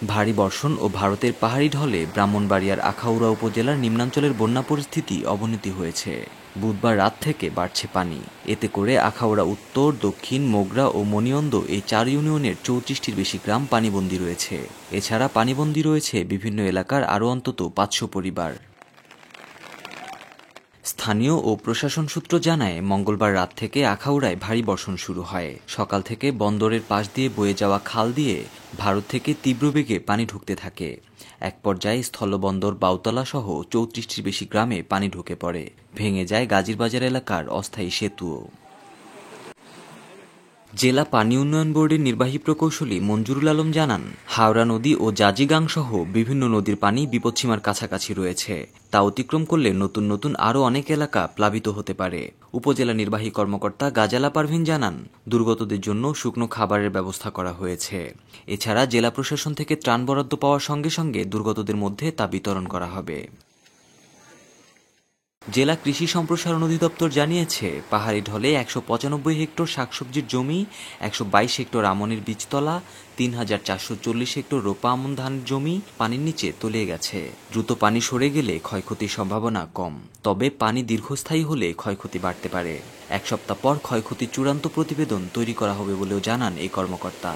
ভারী বর্ষণ ও ভারতের পাহাড়ি ঢলে ব্রাহ্মণবাড়িয়ার আখাউড়া উপজেলার নিম্নাঞ্চলের বন্যা পরিস্থিতি অবনতি হয়েছে। বুধবার রাত থেকে বাড়ছে পানি। এতে করে আখাউড়া উত্তর, দক্ষিণ, মোগরা ও মনিয়ন্দ এই 4 ইউনিয়নের 34টির বেশি গ্রাম পানিবন্দী রয়েছে। এছাড়া পানিবন্দী রয়েছে বিভিন্ন এলাকার আরও অন্তত 500 পরিবার। স্থানীয় ও প্রশাসন সূত্র জানায়, মঙ্গলবার রাত থেকে আখাউড়ায় ভারী বর্ষণ শুরু হয়। সকাল থেকে বন্দরের পাশ দিয়ে বয়ে যাওয়া খাল দিয়ে ভারত থেকে তীব্র বেগে পানি ঢুকতে থাকে। এক পর্যায়ে স্থলবন্দর বাউতলা সহ 34টির বেশি গ্রামে পানি ঢুকে পড়ে। ভেঙে যায় গাজীরবাজার এলাকার অস্থায়ী সেতুও। জেলা পানি উন্নয়ন বোর্ডের নির্বাহী প্রকৌশলী মঞ্জুরুল আলম জানান, হাওড়া নদী ও জাজিগাং সহ বিভিন্ন নদীর পানি বিপদসীমার কাছাকাছি রয়েছে। তা অতিক্রম করলে নতুন নতুন আরও অনেক এলাকা প্লাবিত হতে পারে। উপজেলা নির্বাহী কর্মকর্তা গাজালা পারভিন জানান, দুর্গতদের জন্য শুকনো খাবারের ব্যবস্থা করা হয়েছে। এছাড়া জেলা প্রশাসন থেকে ত্রাণ বরাদ্দ পাওয়ার সঙ্গে সঙ্গে দুর্গতদের মধ্যে তা বিতরণ করা হবে। জেলা কৃষি সম্প্রসারণ অধিদপ্তর জানিয়েছে, পাহাড়ি ঢলে 195 হেক্টর শাকসবজির জমি, 122 হেক্টর আমনের বীজতলা, 3440 হেক্টর রোপা আমন ধানের জমি পানির নিচে তলিয়ে গেছে। দ্রুত পানি সরে গেলে ক্ষয়ক্ষতির সম্ভাবনা কম, তবে পানি দীর্ঘস্থায়ী হলে ক্ষয়ক্ষতি বাড়তে পারে। 1 সপ্তাহ পর ক্ষয়ক্ষতির চূড়ান্ত প্রতিবেদন তৈরি করা হবে বলেও জানান এই কর্মকর্তা।